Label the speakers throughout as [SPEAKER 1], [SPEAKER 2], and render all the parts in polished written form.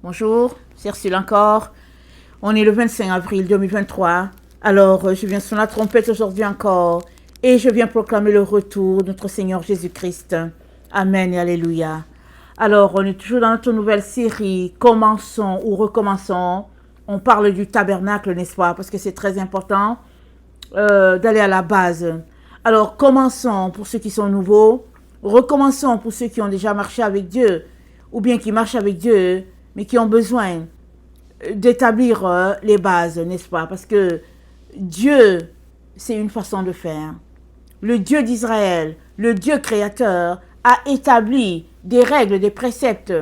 [SPEAKER 1] Bonjour, c'est Ursule encore. On est le 25 avril 2023. Alors, je viens sur la trompette aujourd'hui encore et je viens proclamer le retour de notre Seigneur Jésus-Christ. Amen et Alléluia. Alors, on est toujours dans notre nouvelle série, Commençons ou Recommençons. On parle du tabernacle, n'est-ce pas? Parce que c'est très important d'aller à la base. Alors, commençons pour ceux qui sont nouveaux. Recommençons pour ceux qui ont déjà marché avec Dieu ou bien qui marchent avec Dieu, mais qui ont besoin d'établir les bases, n'est-ce pas? Parce que Dieu, c'est une façon de faire. Le Dieu d'Israël, le Dieu créateur, a établi des règles, des préceptes.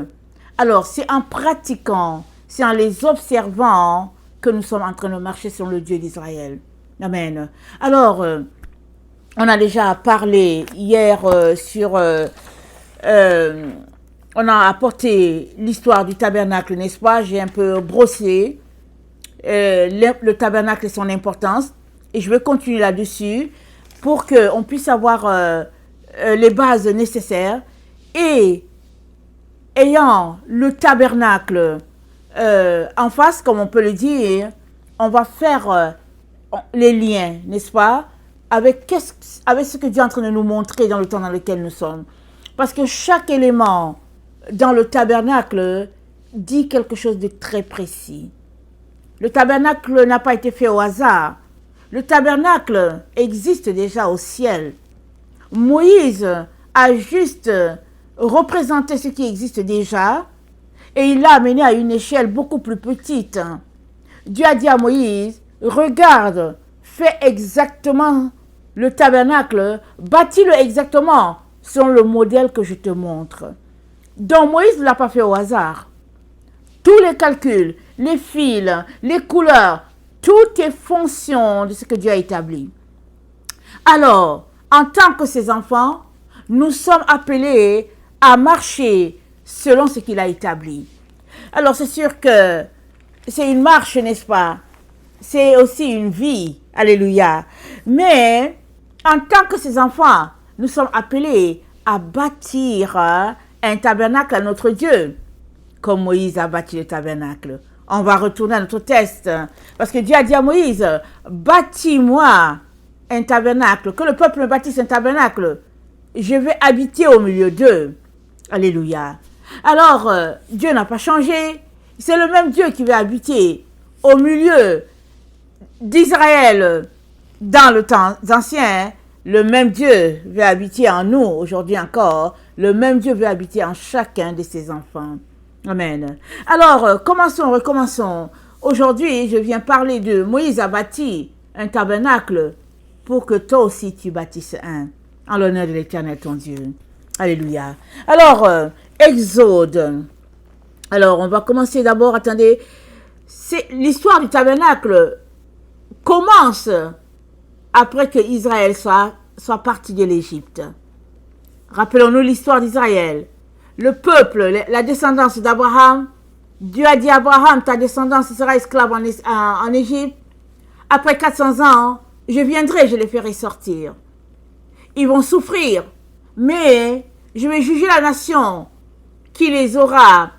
[SPEAKER 1] Alors, c'est en pratiquant, c'est en les observant que nous sommes en train de marcher sur le Dieu d'Israël. Amen. Alors, on a déjà parlé hier on a apporté l'histoire du tabernacle, n'est-ce pas? J'ai un peu brossé le tabernacle et son importance. Et je vais continuer là-dessus pour qu'on puisse avoir les bases nécessaires. Et ayant le tabernacle en face, comme on peut le dire, on va faire les liens, n'est-ce pas? Avec ce que Dieu est en train de nous montrer dans le temps dans lequel nous sommes. Parce que chaque élément dans le tabernacle dit quelque chose de très précis. Le tabernacle n'a pas été fait au hasard. Le tabernacle existe déjà au ciel. Moïse a juste représenté ce qui existe déjà et il l'a amené à une échelle beaucoup plus petite. Dieu a dit à Moïse, regarde, fais exactement le tabernacle, bâtis-le exactement selon le modèle que je te montre. Donc Moïse ne l'a pas fait au hasard. Tous les calculs, les fils, les couleurs, tout est fonction de ce que Dieu a établi. Alors, en tant que ses enfants, nous sommes appelés à marcher selon ce qu'il a établi. Alors, c'est sûr que c'est une marche, n'est-ce pas? C'est aussi une vie. Alléluia. Mais, en tant que ses enfants, nous sommes appelés à bâtir un tabernacle à notre Dieu, comme Moïse a bâti le tabernacle. On va retourner à notre texte, parce que Dieu a dit à Moïse, bâtis-moi un tabernacle, que le peuple me bâtisse un tabernacle. Je vais habiter au milieu d'eux. Alléluia. Alors, Dieu n'a pas changé. C'est le même Dieu qui va habiter au milieu d'Israël dans le temps ancien. Le même Dieu veut habiter en nous aujourd'hui encore. Le même Dieu veut habiter en chacun de ses enfants. Amen. Alors, recommençons. Aujourd'hui, je viens parler de Moïse a bâti un tabernacle pour que toi aussi tu bâtisses un. En l'honneur de l'Éternel ton Dieu. Alléluia. Alors, Exode. Alors, on va commencer d'abord, attendez. C'est l'histoire du tabernacle commence après que Israël soit parti de l'Égypte. Rappelons-nous l'histoire d'Israël. Le peuple, la descendance d'Abraham, Dieu a dit à Abraham, ta descendance sera esclave en Égypte. Après 400 ans, je viendrai, je les ferai sortir. Ils vont souffrir, mais je vais juger la nation qui les aura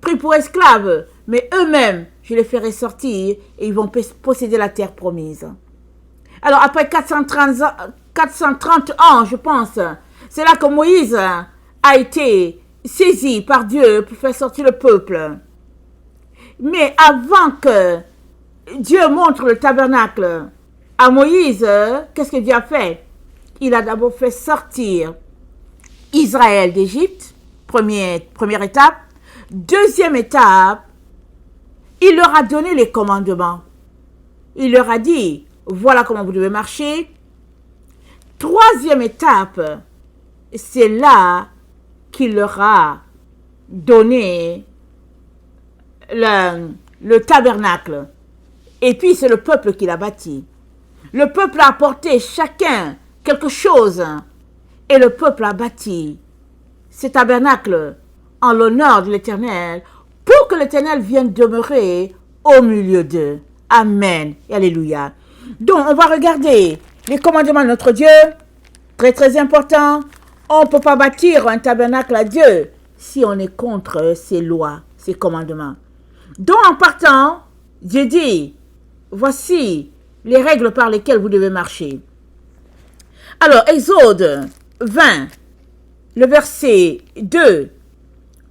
[SPEAKER 1] pris pour esclaves, mais eux-mêmes, je les ferai sortir et ils vont posséder la terre promise. Alors, après 430 ans, je pense, c'est là que Moïse a été saisi par Dieu pour faire sortir le peuple. Mais avant que Dieu montre le tabernacle à Moïse, qu'est-ce que Dieu a fait? Il a d'abord fait sortir Israël d'Égypte, première étape. Deuxième étape, il leur a donné les commandements. Il leur a dit, voilà comment vous devez marcher. Troisième étape, c'est là qu'il leur a donné le tabernacle. Et puis c'est le peuple qui l'a bâti. Le peuple a apporté chacun quelque chose. Et le peuple a bâti ce tabernacle en l'honneur de l'Éternel pour que l'Éternel vienne demeurer au milieu d'eux. Amen et alléluia. Donc, on va regarder les commandements de notre Dieu. Très, très important. On ne peut pas bâtir un tabernacle à Dieu si on est contre ses lois, ses commandements. Donc en partant, Dieu dit, voici les règles par lesquelles vous devez marcher. Alors, Exode 20, le verset 2.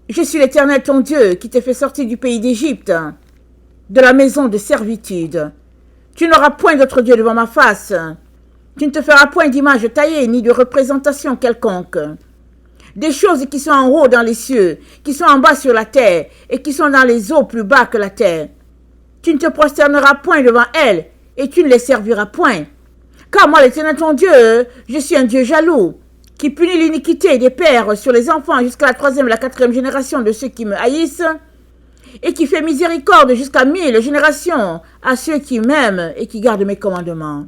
[SPEAKER 1] Je suis l'Éternel ton Dieu qui t'ai fait sortir du pays d'Égypte, de la maison de servitude. Tu n'auras point d'autre Dieu devant ma face. Tu ne te feras point d'image taillée ni de représentation quelconque. Des choses qui sont en haut dans les cieux, qui sont en bas sur la terre et qui sont dans les eaux plus bas que la terre. Tu ne te prosterneras point devant elles et tu ne les serviras point. Car moi, l'Éternel ton Dieu, je suis un Dieu jaloux, qui punit l'iniquité des pères sur les enfants jusqu'à la 3e et la 4e génération de ceux qui me haïssent, et qui fait miséricorde jusqu'à 1000 générations à ceux qui m'aiment et qui gardent mes commandements.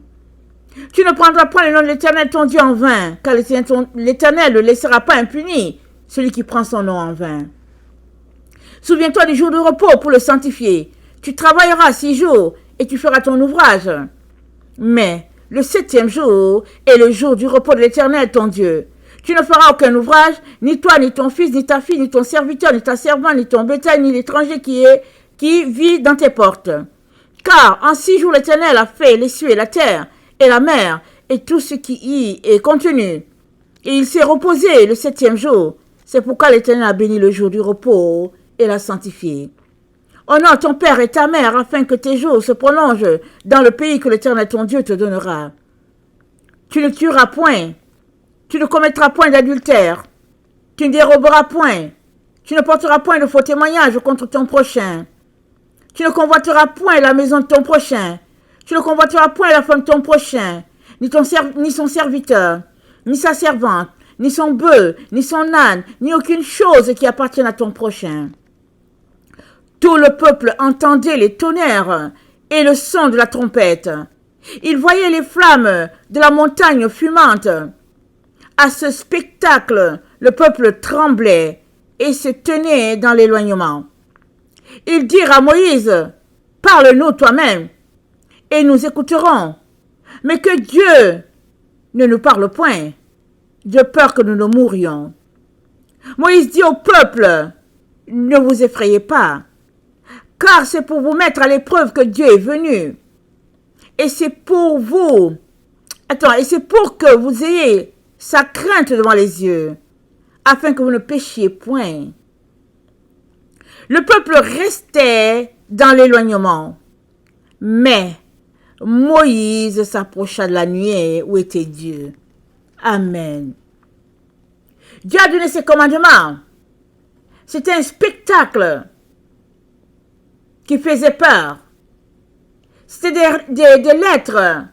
[SPEAKER 1] Tu ne prendras point le nom de l'Éternel ton Dieu en vain, car l'Éternel ne laissera pas impuni celui qui prend son nom en vain. Souviens-toi du jour de repos pour le sanctifier. Tu travailleras 6 jours et tu feras ton ouvrage. Mais le 7e jour est le jour du repos de l'Éternel ton Dieu. Tu ne feras aucun ouvrage, ni toi, ni ton fils, ni ta fille, ni ton serviteur, ni ta servante, ni ton bétail, ni l'étranger qui vit dans tes portes. Car en 6 jours l'Éternel a fait les cieux et la terre, et la mer, et tout ce qui y est contenu. Et il s'est reposé le 7e jour. C'est pourquoi l'Éternel a béni le jour du repos et l'a sanctifié. Honore ton père et ta mère, afin que tes jours se prolongent dans le pays que l'Éternel ton Dieu te donnera. Tu ne tueras point. Tu ne commettras point d'adultère. Tu ne déroberas point. Tu ne porteras point de faux témoignages contre ton prochain. Tu ne convoiteras point la maison de ton prochain. Tu ne convoiteras point la femme de ton prochain, ni son serviteur, ni sa servante, ni son bœuf, ni son âne, ni aucune chose qui appartienne à ton prochain. Tout le peuple entendait les tonnerres et le son de la trompette. Il voyait les flammes de la montagne fumante. À ce spectacle, le peuple tremblait et se tenait dans l'éloignement. Ils dirent à Moïse, « Parle-nous toi-même, et nous écouterons. Mais que Dieu ne nous parle point, de peur que nous ne mourions. » Moïse dit au peuple, « Ne vous effrayez pas, car c'est pour vous mettre à l'épreuve que Dieu est venu. Et c'est pour que vous ayez sa crainte devant les yeux, afin que vous ne péchiez point. » Le peuple restait dans l'éloignement, mais Moïse s'approcha de la nuée où était Dieu. Amen. Dieu a donné ses commandements. C'était un spectacle qui faisait peur. C'était des lettres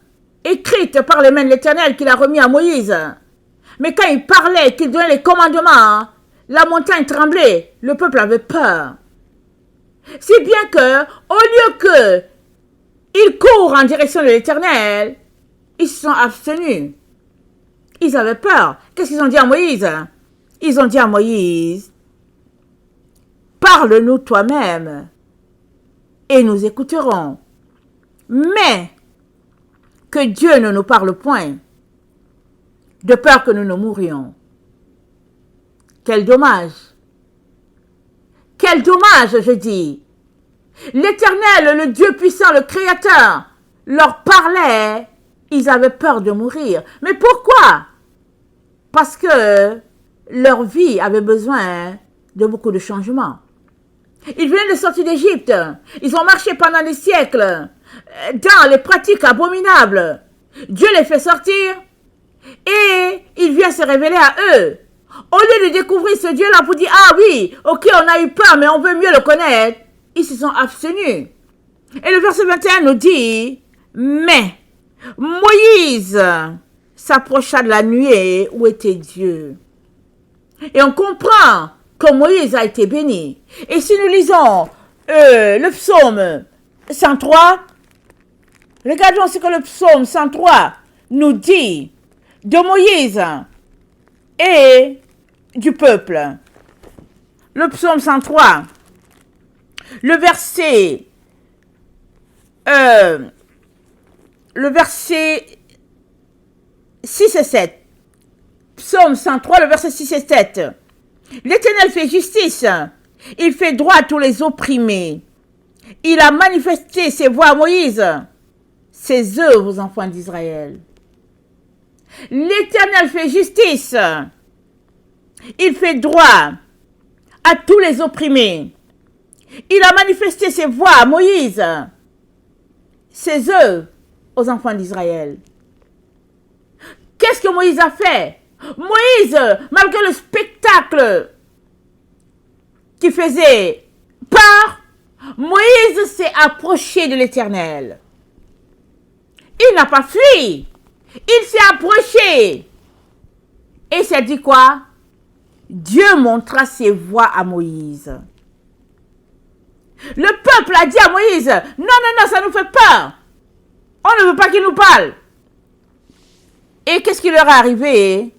[SPEAKER 1] écrites par les mains de l'Éternel qu'il a remis à Moïse. Mais quand il parlait, qu'il donnait les commandements, la montagne tremblait, le peuple avait peur. Si bien que, au lieu que ils courent en direction de l'Éternel, ils se sont abstenus. Ils avaient peur. Qu'est-ce qu'ils ont dit à Moïse? Ils ont dit à Moïse, « Parle-nous toi-même, et nous écouterons. Mais que Dieu ne nous parle point, de peur que nous ne mourions. » Quel dommage! Quel dommage, je dis! L'Éternel, le Dieu puissant, le Créateur, leur parlait, ils avaient peur de mourir. Mais pourquoi? Parce que leur vie avait besoin de beaucoup de changements. Ils venaient de sortir d'Égypte. Ils ont marché pendant des siècles dans les pratiques abominables. Dieu les fait sortir et il vient se révéler à eux. Au lieu de découvrir ce Dieu-là pour dire, ah oui, ok, on a eu peur, mais on veut mieux le connaître, ils se sont abstenus. Et le verset 21 nous dit, mais Moïse s'approcha de la nuée où était Dieu. Et on comprend que Moïse a été béni. Et si nous lisons le psaume 103, regardons ce que le psaume 103 nous dit de Moïse et du peuple. Le psaume 103, le verset 6 et 7. Psaume 103, le verset 6 et 7. L'Éternel fait justice Il fait droit à tous les opprimés. Il a manifesté ses voies à Moïse, ses œuvres aux enfants d'Israël. L'Éternel fait justice. Il fait droit à tous les opprimés. Il a manifesté ses voies à Moïse, ses œuvres aux enfants d'Israël. Qu'est-ce que Moïse a fait? Moïse, malgré le spectacle qui faisait peur, Moïse s'est approché de l'Éternel. Il n'a pas fui. Il s'est approché. Et s'est dit quoi? Dieu montra ses voies à Moïse. Le peuple a dit à Moïse, non, non, non, ça nous fait peur. On ne veut pas qu'il nous parle. Et qu'est-ce qui leur est arrivé?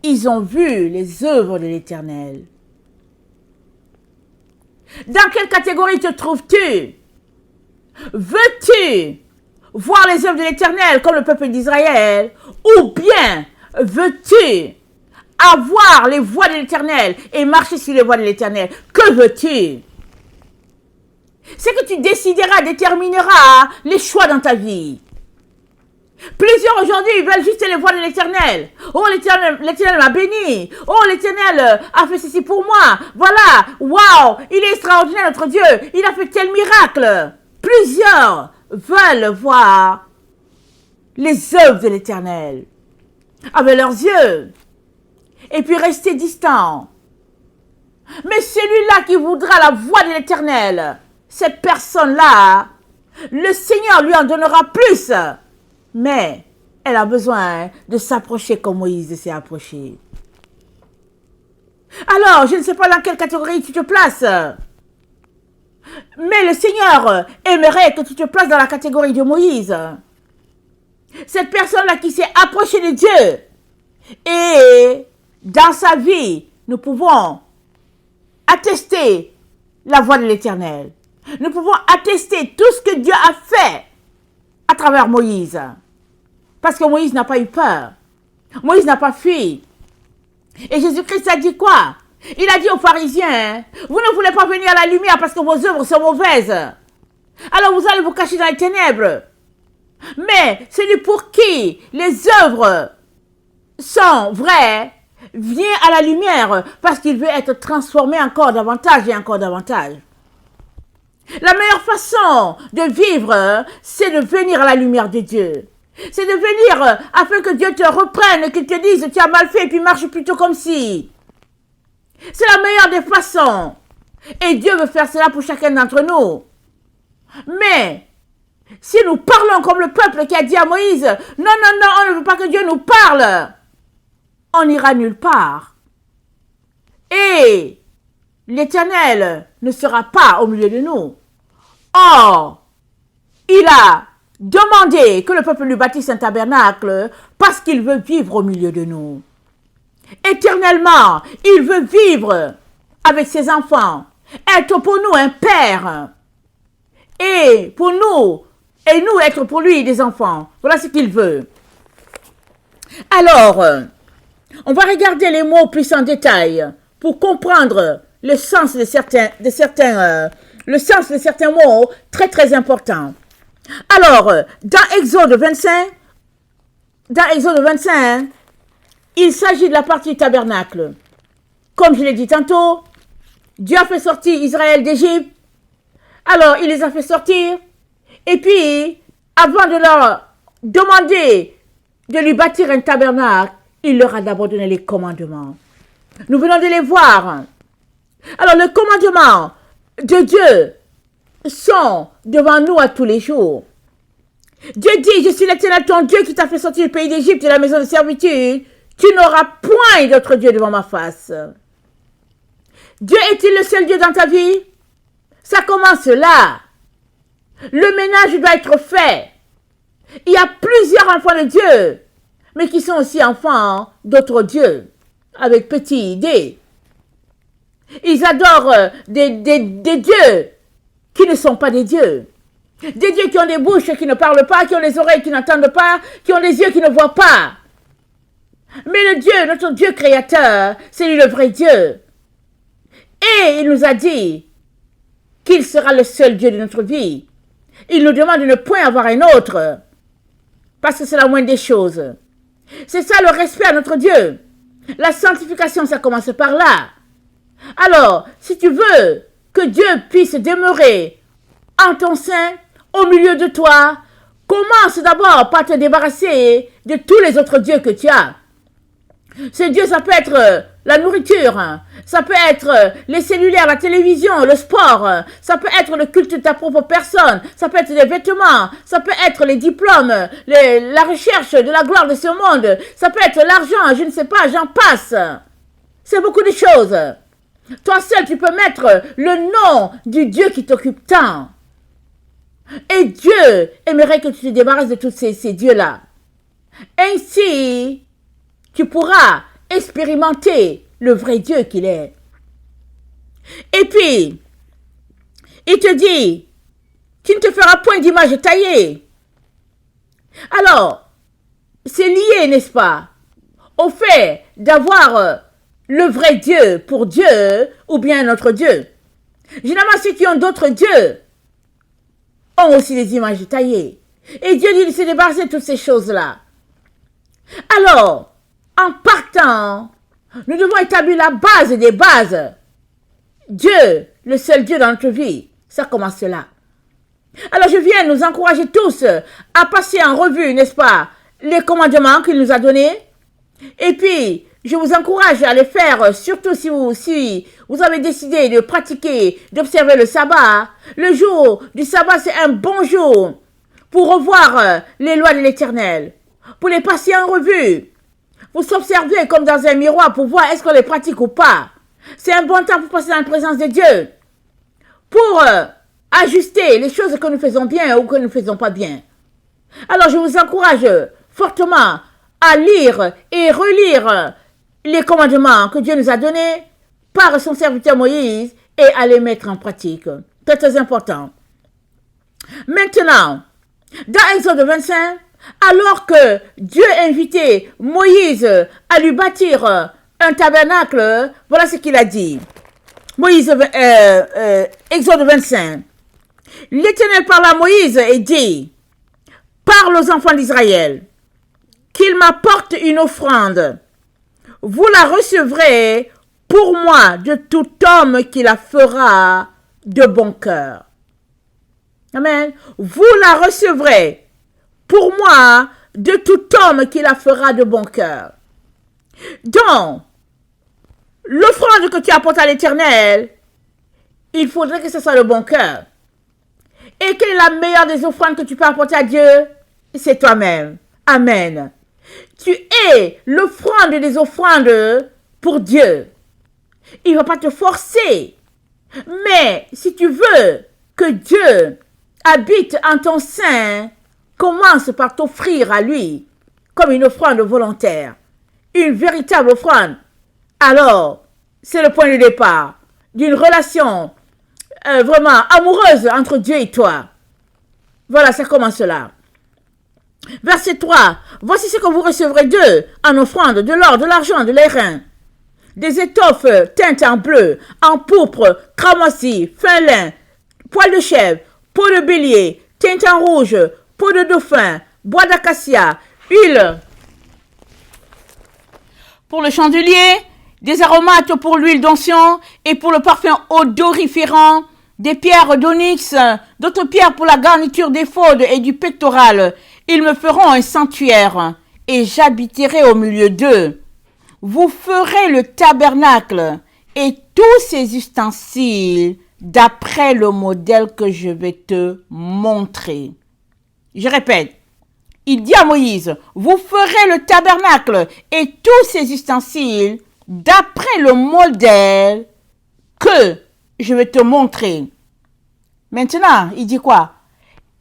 [SPEAKER 1] Ils ont vu les œuvres de l'Éternel. Dans quelle catégorie te trouves-tu? Veux-tu voir les œuvres de l'Éternel comme le peuple d'Israël? Ou bien veux-tu avoir les voies de l'Éternel et marcher sur les voies de l'Éternel? Que veux-tu? C'est que tu détermineras les choix dans ta vie. Plusieurs aujourd'hui veulent juste les voies de l'Éternel. Oh, l'Éternel m'a béni. Oh, l'Éternel a fait ceci pour moi. Voilà, waouh, il est extraordinaire notre Dieu. Il a fait tel miracle. Plusieurs veulent voir les œuvres de l'Éternel avec leurs yeux et puis rester distants. Mais celui-là qui voudra la voix de l'Éternel, cette personne-là, le Seigneur lui en donnera plus. Mais elle a besoin de s'approcher comme Moïse s'est approché. Alors, je ne sais pas dans quelle catégorie tu te places. Mais le Seigneur aimerait que tu te places dans la catégorie de Moïse. Cette personne-là qui s'est approchée de Dieu. Et dans sa vie, nous pouvons attester la voix de l'Éternel. Nous pouvons attester tout ce que Dieu a fait à travers Moïse. Parce que Moïse n'a pas eu peur. Moïse n'a pas fui. Et Jésus-Christ a dit quoi? Il a dit aux pharisiens, vous ne voulez pas venir à la lumière parce que vos œuvres sont mauvaises. Alors vous allez vous cacher dans les ténèbres. Mais celui pour qui les œuvres sont vraies, vient à la lumière parce qu'il veut être transformé encore davantage et encore davantage. La meilleure façon de vivre, c'est de venir à la lumière de Dieu. C'est de venir afin que Dieu te reprenne et qu'il te dise tu as mal fait et puis marche plutôt comme si. C'est la meilleure des façons. Et Dieu veut faire cela pour chacun d'entre nous. Mais si nous parlons comme le peuple qui a dit à Moïse, non, non, non, on ne veut pas que Dieu nous parle, on n'ira nulle part. Et l'Éternel ne sera pas au milieu de nous. Or, il a demandé que le peuple lui bâtisse un tabernacle parce qu'il veut vivre au milieu de nous. Éternellement, il veut vivre avec ses enfants, être pour nous un père, et pour nous, et nous être pour lui des enfants. Voilà ce qu'il veut. Alors, on va regarder les mots plus en détail pour comprendre le sens de certains mots très très importants. Alors, dans Exode 25, il s'agit de la partie du tabernacle. Comme je l'ai dit tantôt, Dieu a fait sortir Israël d'Égypte. Alors, il les a fait sortir. Et puis, avant de leur demander de lui bâtir un tabernacle, il leur a d'abord donné les commandements. Nous venons de les voir. Alors, les commandements de Dieu sont devant nous à tous les jours. Dieu dit, je suis l'Éternel ton Dieu qui t'a fait sortir du pays d'Égypte et de la maison de servitude. Tu n'auras point d'autre Dieu devant ma face. Dieu est-il le seul Dieu dans ta vie? Ça commence là. Le ménage doit être fait. Il y a plusieurs enfants de Dieu, mais qui sont aussi enfants d'autres dieux, avec petit idée. Ils adorent des dieux qui ne sont pas des dieux. Des dieux qui ont des bouches qui ne parlent pas, qui ont des oreilles qui n'entendent pas, qui ont des yeux qui ne voient pas. Mais le Dieu, notre Dieu créateur, c'est lui le vrai Dieu. Et il nous a dit qu'il sera le seul Dieu de notre vie. Il nous demande de ne point avoir un autre, parce que c'est la moindre des choses. C'est ça le respect à notre Dieu. La sanctification, ça commence par là. Alors, si tu veux que Dieu puisse demeurer en ton sein, au milieu de toi, commence d'abord par te débarrasser de tous les autres dieux que tu as. Ce Dieu, ça peut être la nourriture, ça peut être les cellulaires, la télévision, le sport, ça peut être le culte de ta propre personne, ça peut être les vêtements, ça peut être les diplômes, la recherche de la gloire de ce monde, ça peut être l'argent, je ne sais pas, j'en passe. C'est beaucoup de choses. Toi seul, tu peux mettre le nom du Dieu qui t'occupe tant. Et Dieu aimerait que tu te débarrasses de tous ces dieux-là. Ainsi, tu pourras expérimenter le vrai Dieu qu'il est. Et puis, il te dit, tu ne te feras point d'image taillée. Alors, c'est lié, n'est-ce pas, au fait d'avoir le vrai Dieu pour Dieu ou bien notre Dieu. Généralement, ceux qui ont d'autres dieux ont aussi des images taillées. Et Dieu dit de se débarrasser de toutes ces choses-là. Alors, en partant, nous devons établir la base des bases. Dieu, le seul Dieu dans notre vie, ça commence là. Alors je viens nous encourager tous à passer en revue, n'est-ce pas, les commandements qu'il nous a donnés. Et puis, je vous encourage à les faire, surtout si vous avez décidé de pratiquer, d'observer le sabbat. Le jour du sabbat, c'est un bon jour pour revoir les lois de l'Éternel, pour les passer en revue. Vous s'observez comme dans un miroir pour voir est-ce qu'on les pratique ou pas. C'est un bon temps pour passer dans la présence de Dieu, pour ajuster les choses que nous faisons bien ou que nous ne faisons pas bien. Alors je vous encourage fortement à lire et relire les commandements que Dieu nous a donnés par son serviteur Moïse et à les mettre en pratique. C'est très important. Maintenant, dans Exode 25, alors que Dieu invitait Moïse à lui bâtir un tabernacle, voilà ce qu'il a dit. Moïse, Exode 25. L'Éternel parla à Moïse et dit, parle aux enfants d'Israël, qu'ils m'apportent une offrande. Vous la recevrez pour moi de tout homme qui la fera de bon cœur. Amen. Vous la recevrez pour moi de tout homme qui la fera de bon cœur. Donc, l'offrande que tu apportes à l'Éternel, il faudrait que ce soit le bon cœur. Et quelle est la meilleure des offrandes que tu peux apporter à Dieu? C'est toi-même. Amen. Tu es l'offrande des offrandes pour Dieu. Il ne va pas te forcer. Mais si tu veux que Dieu habite en ton sein, commence par t'offrir à lui comme une offrande volontaire. Une véritable offrande. Alors, c'est le point de départ d'une relation vraiment amoureuse entre Dieu et toi. Voilà, ça commence là. Verset 3. Voici ce que vous recevrez d'eux en offrande, de l'or, de l'argent, de l'airain, des étoffes teintes en bleu, en pourpre, cramoisi, fin lin, poil de chèvre, peau de bélier, teinte en rouge, peau de dauphin, bois d'acacia, huile pour le chandelier, des aromates pour l'huile d'onction et pour le parfum odoriférant, des pierres d'onyx, d'autres pierres pour la garniture d'éphod et du pectoral. Ils me feront un sanctuaire et j'habiterai au milieu d'eux. Vous ferez le tabernacle et tous ses ustensiles d'après le modèle que je vais te montrer. Je répète, il dit à Moïse, vous ferez le tabernacle et tous ses ustensiles d'après le modèle que je vais te montrer. Maintenant, il dit quoi?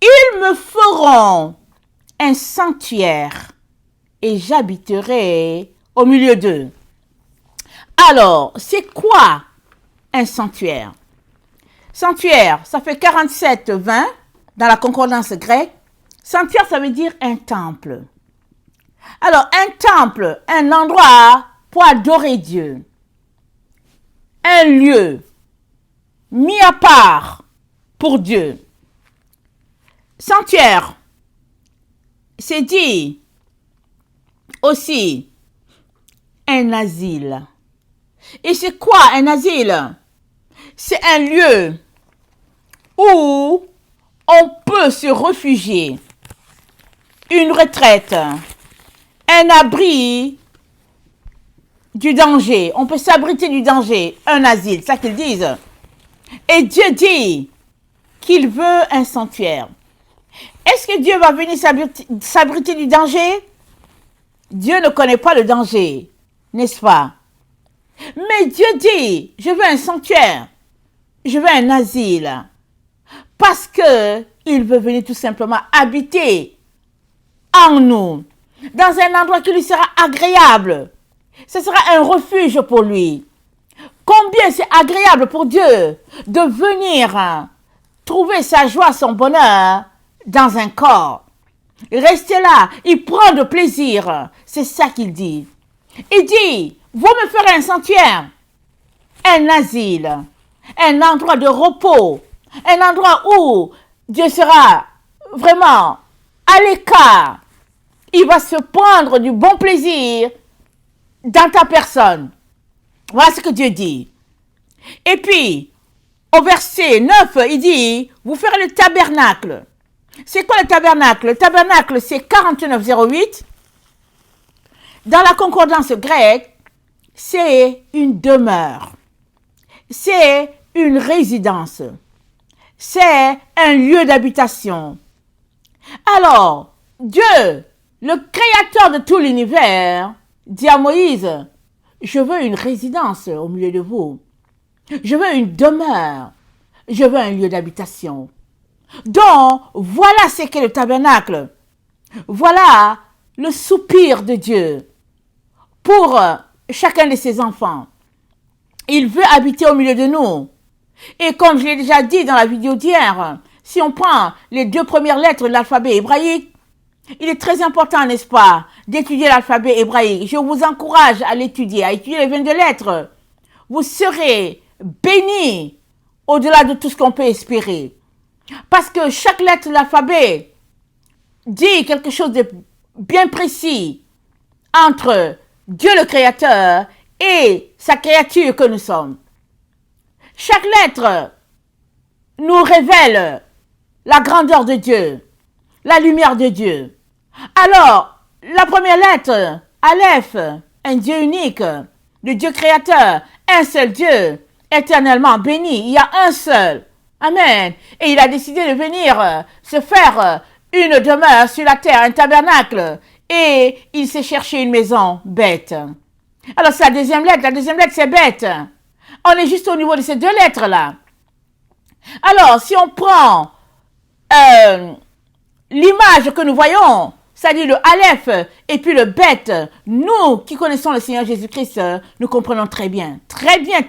[SPEAKER 1] Ils me feront un sanctuaire et j'habiterai au milieu d'eux. Alors, c'est quoi un sanctuaire? Sanctuaire, ça fait 47-20 dans la concordance grecque. Sanctuaire, ça veut dire un temple. Alors, un temple, un endroit pour adorer Dieu. Un lieu mis à part pour Dieu. Sanctuaire, c'est dit aussi un asile. Et c'est quoi un asile? C'est un lieu où on peut se réfugier, une retraite, un abri du danger. On peut s'abriter du danger, un asile, c'est ça qu'ils disent. Et Dieu dit qu'il veut un sanctuaire. Est-ce que Dieu va venir s'abriter du danger? Dieu ne connaît pas le danger, n'est-ce pas? Mais Dieu dit, je veux un sanctuaire, je veux un asile, parce que il veut venir tout simplement habiter en nous, dans un endroit qui lui sera agréable. Ce sera un refuge pour lui. Combien c'est agréable pour Dieu de venir trouver sa joie, son bonheur dans un corps. Rester là, il prend de plaisir. C'est ça qu'il dit. Il dit, vous me ferez un sanctuaire, un asile, un endroit de repos, un endroit où Dieu sera vraiment à l'écart. Il va se prendre du bon plaisir dans ta personne. Voilà ce que Dieu dit. Et puis, au verset 9, il dit, vous ferez le tabernacle. C'est quoi le tabernacle? Le tabernacle, c'est 4908. Dans la concordance grecque, c'est une demeure. C'est une résidence. C'est un lieu d'habitation. Alors, Dieu, le créateur de tout l'univers, dit à Moïse, je veux une résidence au milieu de vous. Je veux une demeure. Je veux un lieu d'habitation. Donc, voilà ce qu'est le tabernacle. Voilà le soupir de Dieu pour chacun de ses enfants. Il veut habiter au milieu de nous. Et comme je l'ai déjà dit dans la vidéo d'hier, si on prend les 2 premières lettres de l'alphabet hébraïque, il est très important, n'est-ce pas, d'étudier l'alphabet hébraïque. Je vous encourage à l'étudier, à étudier les 22 lettres. Vous serez bénis au-delà de tout ce qu'on peut espérer. Parce que chaque lettre de l'alphabet dit quelque chose de bien précis entre Dieu le Créateur et sa créature que nous sommes. Chaque lettre nous révèle la grandeur de Dieu, la lumière de Dieu. Alors, la première lettre, Aleph, un Dieu unique, le Dieu créateur, un seul Dieu, éternellement béni, il y a un seul. Amen. Et il a décidé de venir se faire une demeure sur la terre, un tabernacle. Et il s'est cherché une maison bête. Alors c'est la deuxième lettre. La deuxième lettre, c'est bête. On est juste au niveau de ces 2 lettres-là. Alors, si on prend l'image que nous voyons, c'est-à-dire le Aleph et puis le bête, nous qui connaissons le Seigneur Jésus-Christ, nous comprenons très bien, très bien,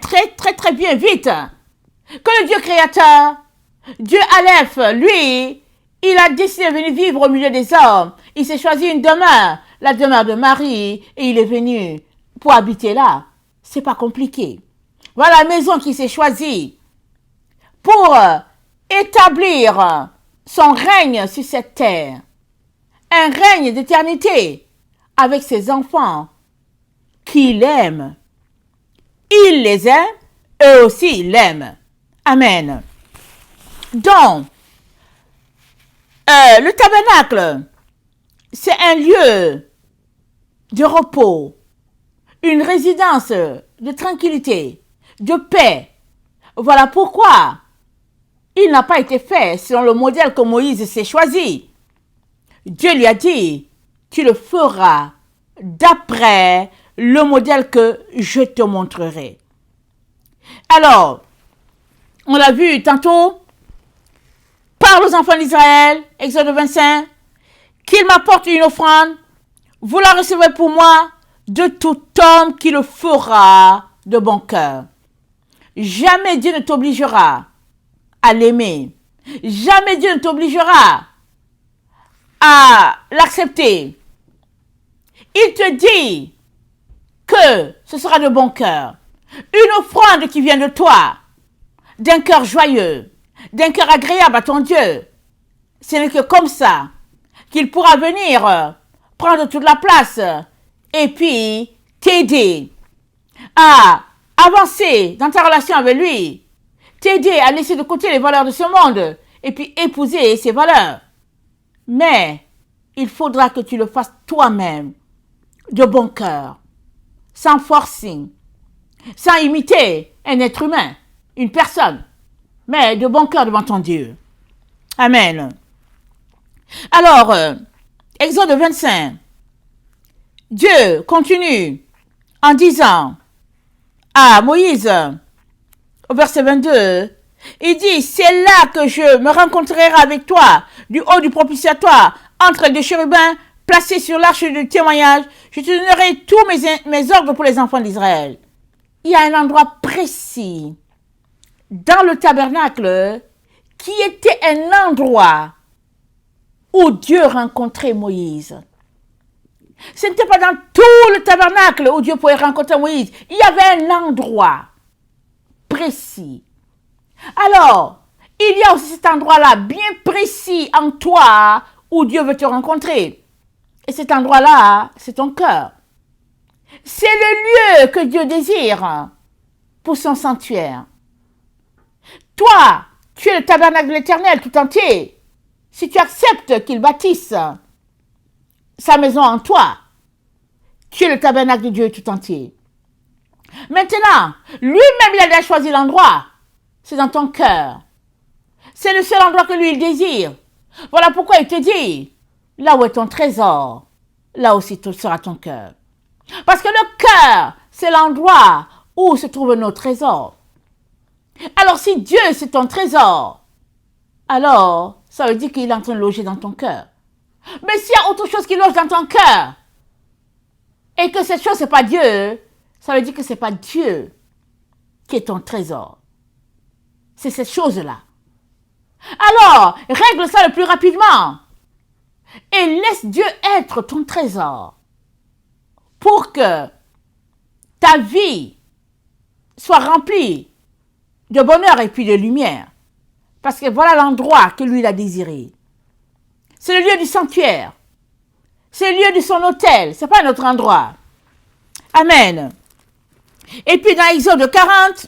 [SPEAKER 1] vite, que le Dieu créateur, Dieu Aleph, lui, il a décidé de venir vivre au milieu des hommes. Il s'est choisi une demeure, la demeure de Marie, et il est venu pour habiter là. C'est pas compliqué. Voilà la maison qu'il s'est choisie pour établir son règne sur cette terre. Un règne d'éternité avec ses enfants qu'il aime. Il les aime, eux aussi l'aiment. Amen. Donc, le tabernacle, c'est un lieu de repos, une résidence de tranquillité, de paix. Voilà pourquoi il n'a pas été fait selon le modèle que Moïse s'est choisi. Dieu lui a dit, tu le feras d'après le modèle que je te montrerai. Alors, on l'a vu tantôt, parle aux enfants d'Israël, Exode 25, qu'ils m'apportent une offrande, vous la recevrez pour moi de tout homme qui le fera de bon cœur. Jamais Dieu ne t'obligera à l'aimer. Jamais Dieu ne t'obligera à l'accepter. Il te dit que ce sera de bon cœur. Une offrande qui vient de toi. d'un cœur joyeux, d'un cœur agréable à ton Dieu. Ce n'est que comme ça qu'il pourra venir prendre toute la place et puis t'aider à avancer dans ta relation avec lui, t'aider à laisser de côté les valeurs de ce monde et puis épouser ses valeurs. Mais il faudra que tu le fasses toi-même, de bon cœur, sans forcing, sans imiter un être humain, une personne, mais de bon cœur devant ton Dieu. Amen. Alors, Exode 25, Dieu continue en disant à Moïse, au verset 22, il dit, c'est là que je me rencontrerai avec toi, du haut du propitiatoire, entre les chérubins placés sur l'arche du témoignage. Je te donnerai tous mes ordres pour les enfants d'Israël. Il y a un endroit précis dans le tabernacle qui était un endroit où Dieu rencontrait Moïse. Ce n'était pas dans tout le tabernacle où Dieu pouvait rencontrer Moïse. Il y avait un endroit précis. Alors, il y a aussi cet endroit-là bien précis en toi où Dieu veut te rencontrer. Et cet endroit-là, c'est ton cœur. C'est le lieu que Dieu désire pour son sanctuaire. Toi, tu es le tabernacle de l'Éternel tout entier. Si tu acceptes qu'il bâtisse sa maison en toi, tu es le tabernacle de Dieu tout entier. Maintenant, lui-même, il a déjà choisi l'endroit. C'est dans ton cœur. C'est le seul endroit que lui, il désire. Voilà pourquoi il te dit, là où est ton trésor, là aussi sera ton cœur. Parce que le cœur, c'est l'endroit où se trouvent nos trésors. Alors si Dieu, c'est ton trésor, alors ça veut dire qu'il est en train de loger dans ton cœur. Mais s'il y a autre chose qui loge dans ton cœur, et que cette chose, c'est pas Dieu, ça veut dire que c'est pas Dieu qui est ton trésor. C'est cette chose-là. Alors, règle ça le plus rapidement. Et laisse Dieu être ton trésor. Pour que ta vie soit remplie de bonheur et puis de lumière. Parce que voilà l'endroit que lui il a désiré. C'est le lieu du sanctuaire. C'est le lieu de son autel. C'est pas un autre endroit. Amen. Et puis dans Exode 40,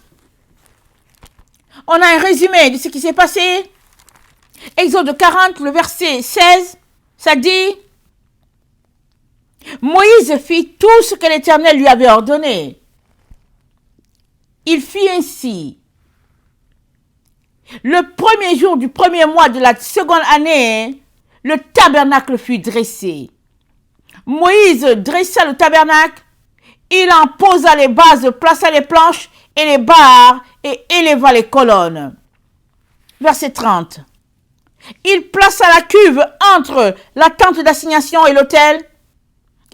[SPEAKER 1] on a un résumé de ce qui s'est passé. Exode 40, le verset 16, ça dit, Moïse fit tout ce que l'Éternel lui avait ordonné. Il fit ainsi. Le premier jour du premier mois de la seconde année, le tabernacle fut dressé. Moïse dressa le tabernacle, il en posa les bases, plaça les planches et les barres et éleva les colonnes. Verset 30. Il plaça la cuve entre la tente d'assignation et l'autel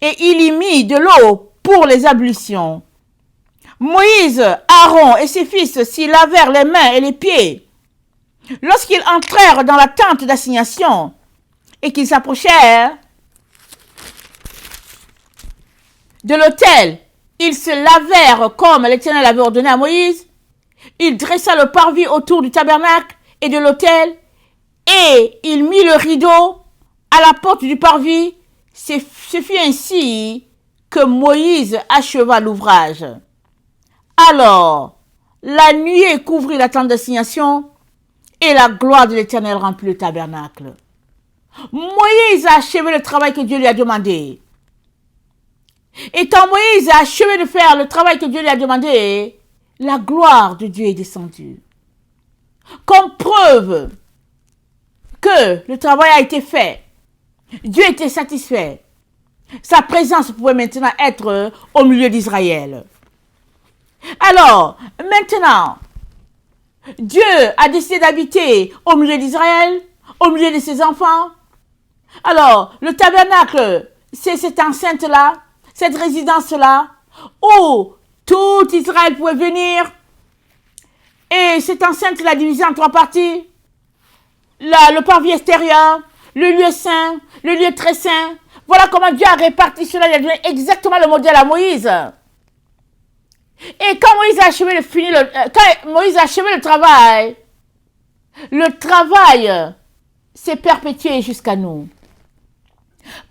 [SPEAKER 1] et il y mit de l'eau pour les ablutions. Moïse, Aaron et ses fils s'y lavèrent les mains et les pieds. Lorsqu'ils entrèrent dans la tente d'assignation et qu'ils s'approchèrent de l'autel, ils se lavèrent comme l'Éternel avait ordonné à Moïse. Il dressa le parvis autour du tabernacle et de l'autel et il mit le rideau à la porte du parvis. Ce fut ainsi que Moïse acheva l'ouvrage. Alors, la nuée couvrit la tente d'assignation et la gloire de l'Éternel remplit le tabernacle. Moïse a achevé le travail que Dieu lui a demandé. Et quand Moïse a achevé de faire le travail que Dieu lui a demandé, la gloire de Dieu est descendue. Comme preuve que le travail a été fait, Dieu était satisfait. Sa présence pouvait maintenant être au milieu d'Israël. Alors, maintenant, Dieu a décidé d'habiter au milieu d'Israël, au milieu de ses enfants. Alors, le tabernacle, c'est cette enceinte-là, cette résidence-là, où tout Israël pouvait venir. Et cette enceinte-là divisée en trois parties. Le parvis extérieur, le lieu saint, le lieu très saint. Voilà comment Dieu a réparti cela. Il a donné exactement le modèle à Moïse. Et quand Moïse a achevé quand Moïse a achevé le travail s'est perpétué jusqu'à nous.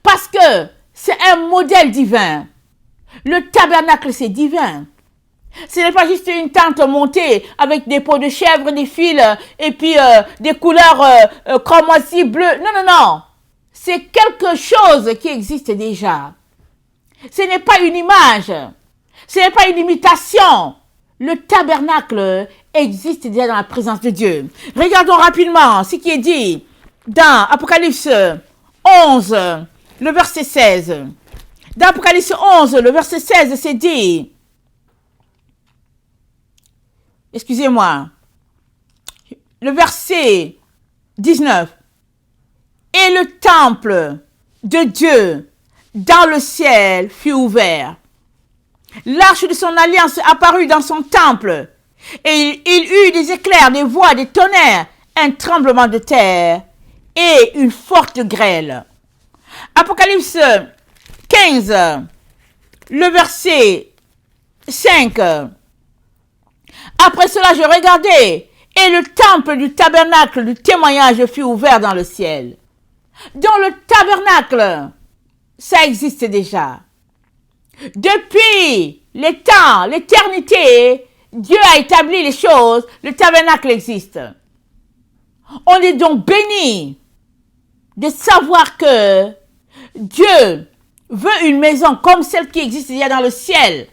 [SPEAKER 1] Parce que c'est un modèle divin. Le tabernacle, c'est divin. Ce n'est pas juste une tente montée avec des peaux de chèvre, des fils et puis des couleurs cramoisies, bleues. Non, non, non. C'est quelque chose qui existe déjà. Ce n'est pas une image. Ce n'est pas une imitation. Le tabernacle existe déjà dans la présence de Dieu. Regardons rapidement ce qui est dit dans Apocalypse 11, le verset 16. Dans Apocalypse 11, le verset 16, c'est dit... Excusez-moi. Le verset 19. Et le temple de Dieu dans le ciel fut ouvert. L'arche de son alliance apparut dans son temple. Et il eut des éclairs, des voix, des tonnerres, un tremblement de terre et une forte grêle. Apocalypse 15, le verset 5. Après cela, je regardai, et le temple du tabernacle du témoignage fut ouvert dans le ciel. Dans le tabernacle, ça existe déjà. Depuis les temps, l'éternité, Dieu a établi les choses, le tabernacle existe. On est donc béni de savoir que Dieu veut une maison comme celle qui existe déjà dans le ciel,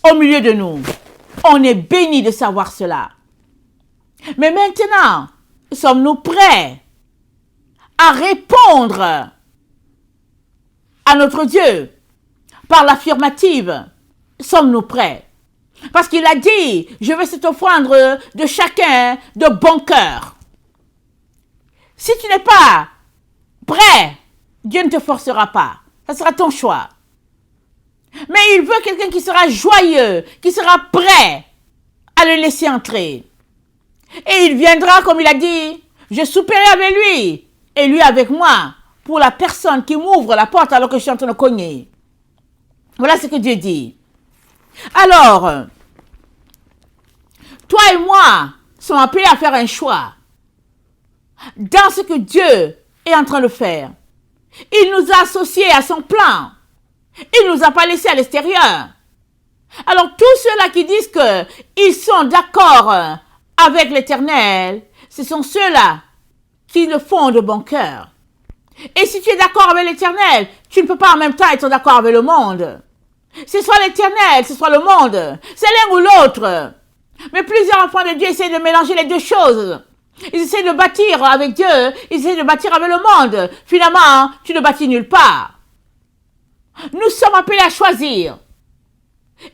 [SPEAKER 1] au milieu de nous. On est béni de savoir cela. Mais maintenant, sommes-nous prêts à répondre à notre Dieu par l'affirmative? Sommes-nous prêts? Parce qu'il a dit, je veux cette offrande de chacun de bon cœur. Si tu n'es pas prêt, Dieu ne te forcera pas. Ça sera ton choix. Mais il veut quelqu'un qui sera joyeux, qui sera prêt à le laisser entrer. Et il viendra, comme il a dit, je souperai avec lui et lui avec moi, pour la personne qui m'ouvre la porte alors que je suis en train de cogner. Voilà ce que Dieu dit. Alors, toi et moi sommes appelés à faire un choix dans ce que Dieu est en train de faire. Il nous a associés à son plan. Il ne nous a pas laissés à l'extérieur. Alors tous ceux-là qui disent qu'ils sont d'accord avec l'Éternel, ce sont ceux-là qui le font de bon cœur. Et si tu es d'accord avec l'Éternel, tu ne peux pas en même temps être d'accord avec le monde. Ce soit l'Éternel, ce soit le monde. C'est l'un ou l'autre. Mais plusieurs enfants de Dieu essaient de mélanger les deux choses. Ils essaient de bâtir avec Dieu, ils essaient de bâtir avec le monde. Finalement, tu ne bâtis nulle part. Nous sommes appelés à choisir.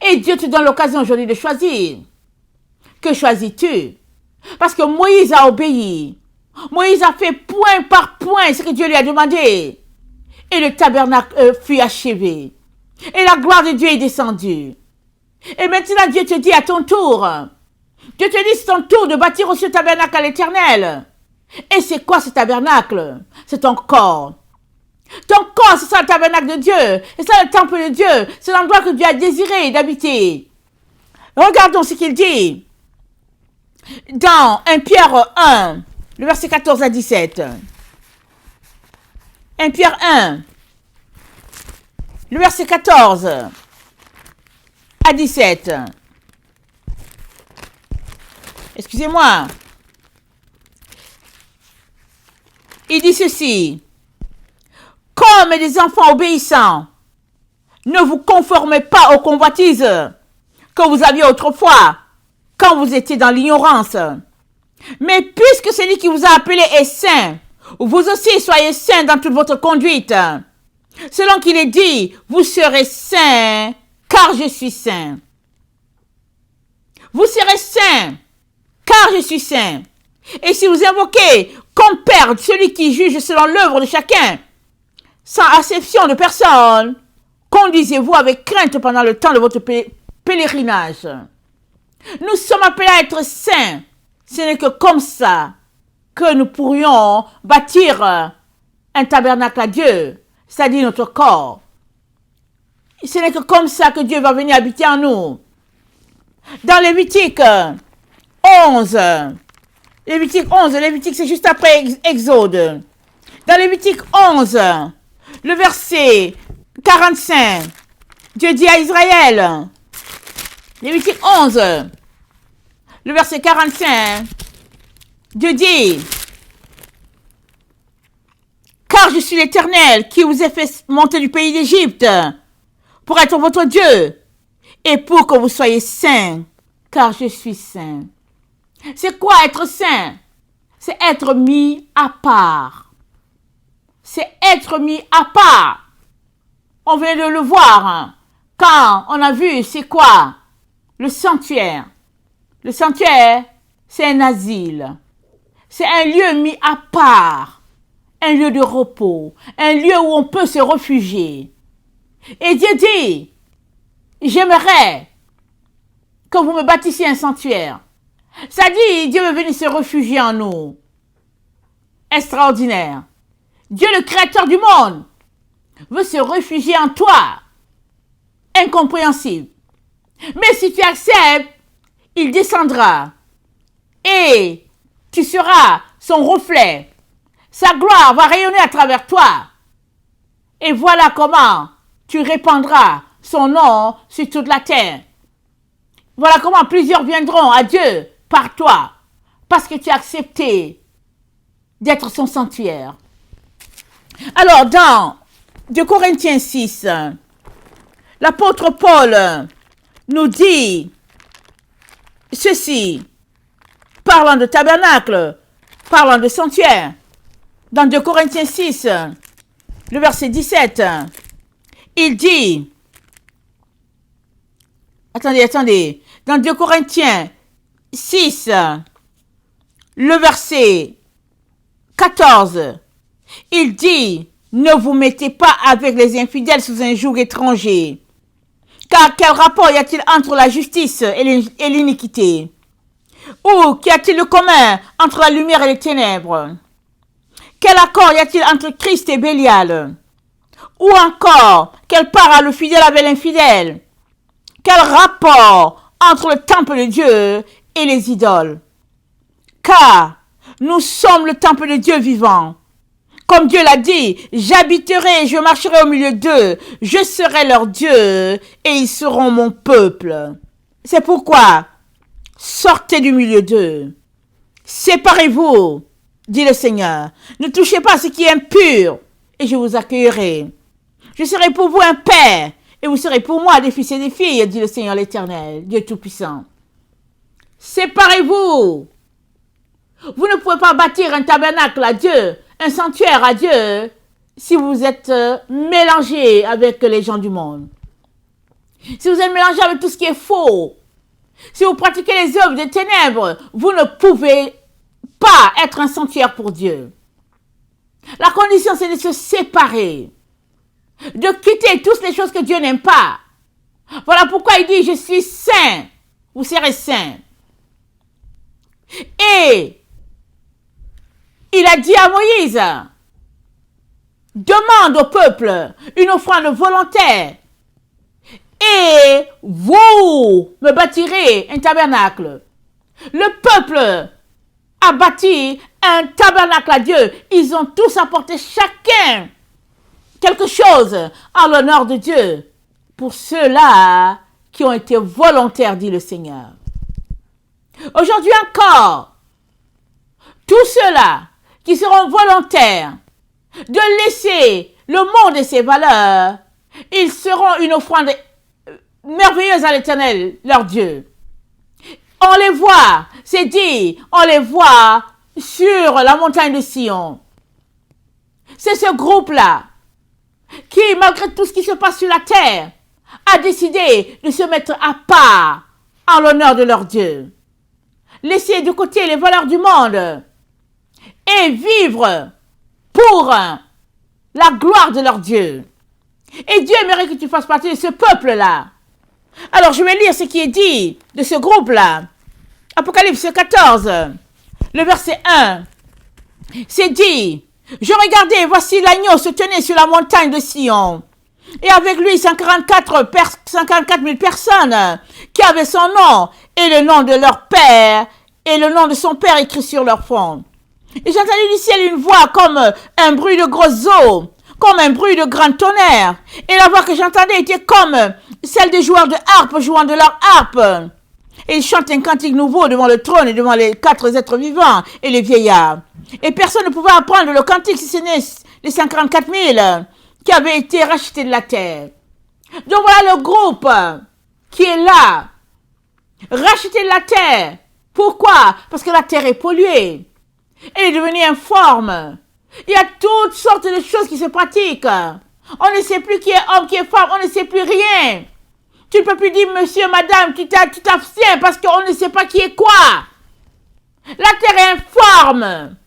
[SPEAKER 1] Et Dieu te donne l'occasion aujourd'hui de choisir. Que choisis-tu? Parce que Moïse a obéi. Moïse a fait point par point ce que Dieu lui a demandé. Et le tabernacle fut achevé. Et la gloire de Dieu est descendue. Et maintenant Dieu te dit à ton tour. Dieu te dit c'est ton tour de bâtir aussi le tabernacle à l'Éternel. Et c'est quoi ce tabernacle? C'est ton corps. Ton corps, c'est ça le tabernacle de Dieu. C'est ça le temple de Dieu. C'est l'endroit que Dieu a désiré d'habiter. Regardons ce qu'il dit. Dans 1 Pierre 1, le verset 14 à 17. 1 Pierre 1, le verset 14 à 17. Excusez-moi. Il dit ceci. Comme des enfants obéissants, ne vous conformez pas aux convoitises que vous aviez autrefois, quand vous étiez dans l'ignorance. Mais puisque celui qui vous a appelé est saint, vous aussi soyez saints dans toute votre conduite. Selon qu'il est dit, vous serez saints, car je suis saint. Vous serez saints, car je suis saint. Et si vous invoquez comme Père celui qui juge selon l'œuvre de chacun, sans acception de personne, conduisez-vous avec crainte pendant le temps de votre pèlerinage. Nous sommes appelés à être saints. Ce n'est que comme ça que nous pourrions bâtir un tabernacle à Dieu, c'est-à-dire notre corps. ce n'est que comme ça que Dieu va venir habiter en nous. Dans Lévitique 11, Lévitique c'est juste après Exode. Dans Lévitique 11, le verset 45, Dieu dit à Israël, Lévitique 11, le verset 45, Dieu dit, car je suis l'Éternel qui vous ai fait monter du pays d'Égypte pour être votre Dieu et pour que vous soyez saints, car je suis saint. C'est quoi être saint? C'est être mis à part. C'est être mis à part. On vient de le voir quand on a vu c'est quoi le sanctuaire. Le sanctuaire, c'est un asile. C'est un lieu mis à part. Un lieu de repos. Un lieu où on peut se réfugier. Et Dieu dit, j'aimerais que vous me bâtissiez un sanctuaire. Ça dit, Dieu veut venir se réfugier en nous. Extraordinaire. Dieu, le créateur du monde, veut se réfugier en toi. Incompréhensible. Mais si tu acceptes, il descendra. Et tu seras son reflet. Sa gloire va rayonner à travers toi. Et voilà comment tu répandras son nom sur toute la terre. Voilà comment plusieurs viendront à Dieu par toi. Parce que tu as accepté d'être son sanctuaire. Alors, dans 2 Corinthiens 6, l'apôtre Paul nous dit ceci, parlant de tabernacle, parlant de sanctuaire. Dans 2 Corinthiens 6, le verset 17, il dit, attendez, dans 2 Corinthiens 6, le verset 14, il dit, ne vous mettez pas avec les infidèles sous un joug étranger. Car quel rapport y a-t-il entre la justice et l'iniquité? Ou qu'y a-t-il de commun entre la lumière et les ténèbres? Quel accord y a-t-il entre Christ et Bélial? Ou encore, quelle part a le fidèle avec l'infidèle? Quel rapport entre le temple de Dieu et les idoles? Car nous sommes le temple de Dieu vivant. Comme Dieu l'a dit, j'habiterai et je marcherai au milieu d'eux. Je serai leur Dieu et ils seront mon peuple. C'est pourquoi, sortez du milieu d'eux. Séparez-vous, dit le Seigneur. Ne touchez pas à ce qui est impur et je vous accueillerai. Je serai pour vous un père et vous serez pour moi des fils et des filles, dit le Seigneur l'Éternel, Dieu Tout-Puissant. Séparez-vous. Vous ne pouvez pas bâtir un tabernacle à Dieu, un sanctuaire à Dieu, si vous êtes mélangé avec les gens du monde. Si vous êtes mélangé avec tout ce qui est faux, si vous pratiquez les œuvres des ténèbres, vous ne pouvez pas être un sanctuaire pour Dieu. La condition, c'est de se séparer, de quitter toutes les choses que Dieu n'aime pas. Voilà pourquoi il dit, je suis saint, vous serez saints. Et il a dit à Moïse, demande au peuple une offrande volontaire et vous me bâtirez un tabernacle. Le peuple a bâti un tabernacle à Dieu. Ils ont tous apporté chacun quelque chose en l'honneur de Dieu. Pour ceux-là qui ont été volontaires, dit le Seigneur. Aujourd'hui encore, tous ceux-là qui seront volontaires de laisser le monde et ses valeurs, ils seront une offrande merveilleuse à l'Éternel, leur Dieu. On les voit, c'est dit, on les voit sur la montagne de Sion. C'est ce groupe-là qui, malgré tout ce qui se passe sur la terre, a décidé de se mettre à part en l'honneur de leur Dieu. Laisser de côté les valeurs du monde et vivre pour la gloire de leur Dieu. Et Dieu aimerait que tu fasses partie de ce peuple-là. Alors je vais lire ce qui est dit de ce groupe-là. Apocalypse 14, le verset 1. C'est dit, je regardais, voici l'agneau se tenait sur la montagne de Sion. Et avec lui, 54 000 personnes qui avaient son nom et le nom de leur père et le nom de son père écrit sur leur front. Et j'entendis du ciel une voix comme un bruit de grosses eaux, comme un bruit de grand tonnerre. Et la voix que j'entendais était comme celle des joueurs de harpe jouant de leur harpe. Et ils chantent un cantique nouveau devant le trône et devant les 4 êtres vivants et les vieillards. Et personne ne pouvait apprendre le cantique si ce n'est les 54 000 qui avaient été rachetés de la terre. Donc voilà le groupe qui est là, racheté de la terre. Pourquoi? Parce que la terre est polluée. Elle est devenue informe. Il y a toutes sortes de choses qui se pratiquent. On ne sait plus qui est homme, qui est femme, on ne sait plus rien. Tu ne peux plus dire monsieur, madame, tu t'abstiens parce qu'on ne sait pas qui est quoi. La terre est informe.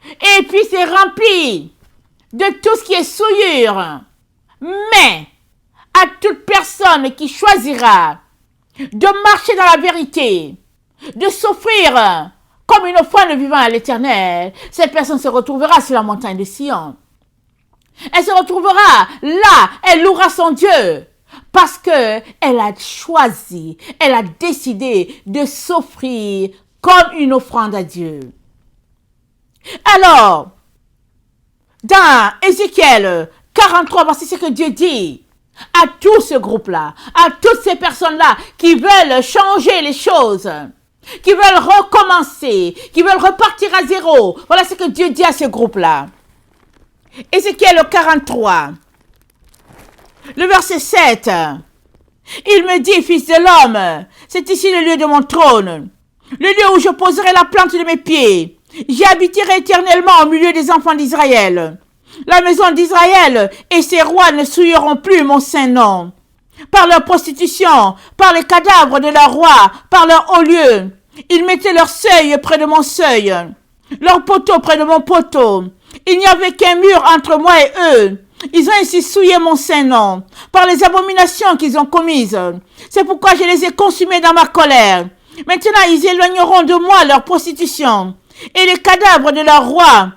[SPEAKER 1] Et puis c'est rempli de tout ce qui est souillure. Mais à toute personne qui choisira de marcher dans la vérité, de s'offrir comme une offrande vivant à l'Éternel, cette personne se retrouvera sur la montagne de Sion. Elle se retrouvera là, elle louera son Dieu. Parce que elle a choisi, elle a décidé de s'offrir comme une offrande à Dieu. Alors, dans Ézéchiel 43, voici ce que Dieu dit à tout ce groupe-là, à toutes ces personnes-là qui veulent changer les choses, qui veulent recommencer, qui veulent repartir à zéro. Voilà ce que Dieu dit à ce groupe-là. Ézéchiel 43. Le verset 7, il me dit, fils de l'homme, c'est ici le lieu de mon trône, le lieu où je poserai la plante de mes pieds. J'y habiterai éternellement au milieu des enfants d'Israël. La maison d'Israël et ses rois ne souilleront plus mon saint nom. Par leur prostitution, par les cadavres de leurs rois, par leur haut lieu, ils mettaient leur seuil près de mon seuil, leur poteau près de mon poteau. Il n'y avait qu'un mur entre moi et eux. Ils ont ainsi souillé mon saint nom par les abominations qu'ils ont commises. C'est pourquoi je les ai consumés dans ma colère. Maintenant, ils éloigneront de moi leur prostitution et les cadavres de leurs rois,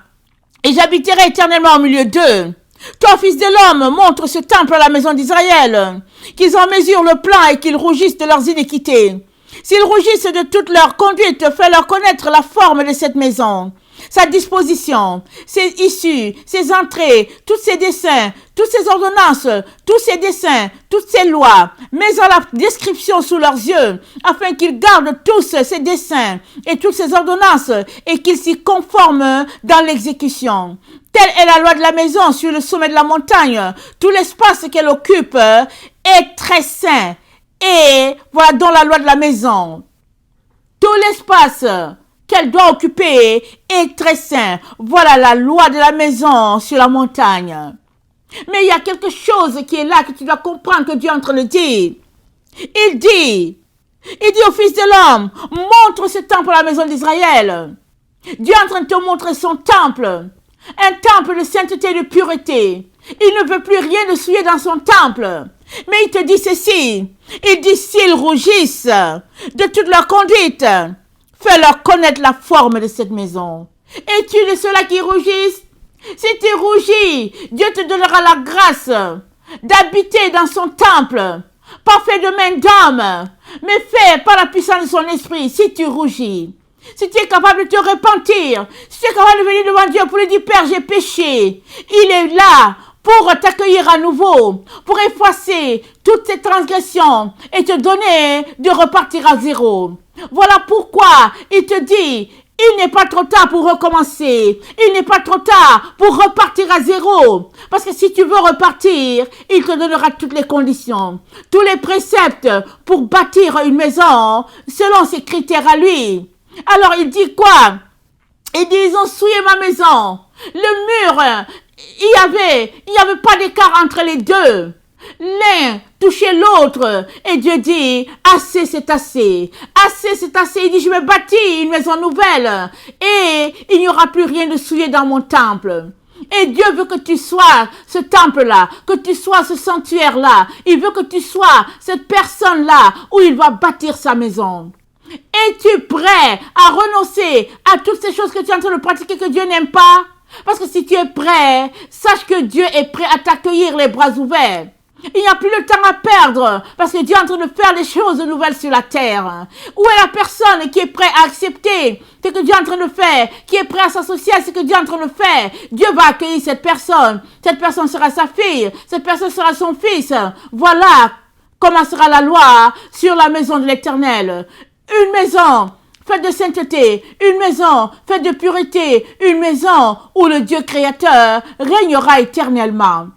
[SPEAKER 1] et j'habiterai éternellement au milieu d'eux. Toi, fils de l'homme, montre ce temple à la maison d'Israël, qu'ils en mesurent le plan et qu'ils rougissent de leurs iniquités. S'ils rougissent de toute leur conduite, fais-leur connaître la forme de cette maison, sa disposition, ses issues, ses entrées, tous ses dessins, toutes ses ordonnances, tous ses dessins, toutes ses lois. Mets-en la description sous leurs yeux, afin qu'ils gardent tous ces dessins et toutes ces ordonnances et qu'ils s'y conforment dans l'exécution. Telle est la loi de la maison sur le sommet de la montagne. Tout l'espace qu'elle occupe est très saint. Et voilà donc la loi de la maison. Tout l'espace qu'elle doit occuper est très saint. Voilà la loi de la maison sur la montagne. Mais il y a quelque chose qui est là que tu dois comprendre que Dieu est en train de dire. Il dit au fils de l'homme, montre ce temple à la maison d'Israël. Dieu est en train de te montrer son temple. Un temple de sainteté et de pureté. Il ne veut plus rien de souiller dans son temple. Mais il te dit ceci. Il dit, s'ils rougissent de toute leur conduite, fais-leur connaître la forme de cette maison. Es-tu de ceux-là qui rougissent? Si tu rougis, Dieu te donnera la grâce d'habiter dans son temple, pas fait de main d'homme, mais fait par la puissance de son esprit. Si tu rougis, si tu es capable de te repentir, si tu es capable de venir devant Dieu pour lui dire, Père, j'ai péché, il est là pour t'accueillir à nouveau, pour effacer toutes ces transgressions et te donner de repartir à zéro. Voilà pourquoi il te dit, il n'est pas trop tard pour recommencer. Il n'est pas trop tard pour repartir à zéro. Parce que si tu veux repartir, il te donnera toutes les conditions, tous les préceptes pour bâtir une maison selon ses critères à lui. Alors il dit quoi? Il dit, ils ont souillé ma maison. Le mur, il y avait pas d'écart entre les deux. L'un touchait l'autre. Et Dieu dit, assez c'est assez. Assez c'est assez. Il dit, je vais bâtir une maison nouvelle. Et il n'y aura plus rien de souillé dans mon temple. Et Dieu veut que tu sois ce temple-là, que tu sois ce sanctuaire-là. Il veut que tu sois cette personne-là où il va bâtir sa maison. Es-tu prêt à renoncer à toutes ces choses que tu es en train de pratiquer que Dieu n'aime pas? Parce que si tu es prêt, sache que Dieu est prêt à t'accueillir les bras ouverts. Il n'y a plus de temps à perdre parce que Dieu est en train de faire des choses nouvelles sur la terre. Où est la personne qui est prête à accepter ce que Dieu est en train de faire, qui est prêt à s'associer à ce que Dieu est en train de faire? Dieu va accueillir cette personne. Cette personne sera sa fille. Cette personne sera son fils. Voilà comment sera la loi sur la maison de l'Éternel. Une maison faite de sainteté, une maison faite de pureté, une maison où le Dieu créateur régnera éternellement.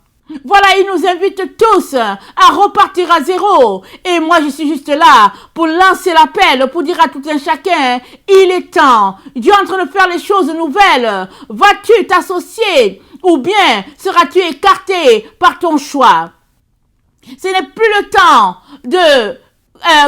[SPEAKER 1] Voilà, il nous invite tous à repartir à zéro. Et moi, je suis juste là pour lancer l'appel, pour dire à tout un chacun, il est temps. Dieu est en train de faire les choses nouvelles. Vas-tu t'associer ou bien seras-tu écarté par ton choix? Ce n'est plus le temps de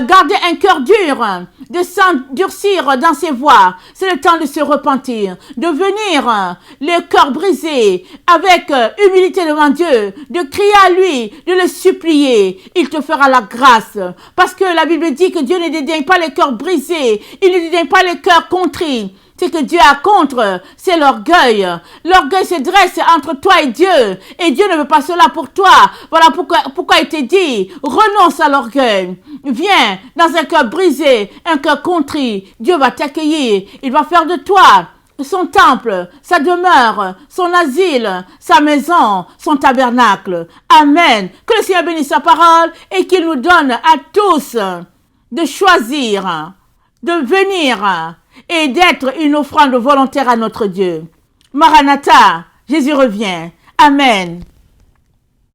[SPEAKER 1] garder un cœur dur, de s'endurcir dans ses voies. C'est le temps de se repentir, de venir le cœur brisé avec humilité devant Dieu, de crier à lui, de le supplier. Il te fera la grâce. Parce que la Bible dit que Dieu ne dédaigne pas les cœurs brisés, il ne dédaigne pas les cœurs contrits. Ce que Dieu a contre, c'est l'orgueil. L'orgueil se dresse entre toi et Dieu. Et Dieu ne veut pas cela pour toi. Voilà pourquoi il te dit, renonce à l'orgueil. Viens dans un cœur brisé, un cœur contrit. Dieu va t'accueillir. Il va faire de toi son temple, sa demeure, son asile, sa maison, son tabernacle. Amen. Que le Seigneur bénisse sa parole et qu'il nous donne à tous de choisir, de venir et d'être une offrande volontaire à notre Dieu. Maranatha, Jésus revient. Amen.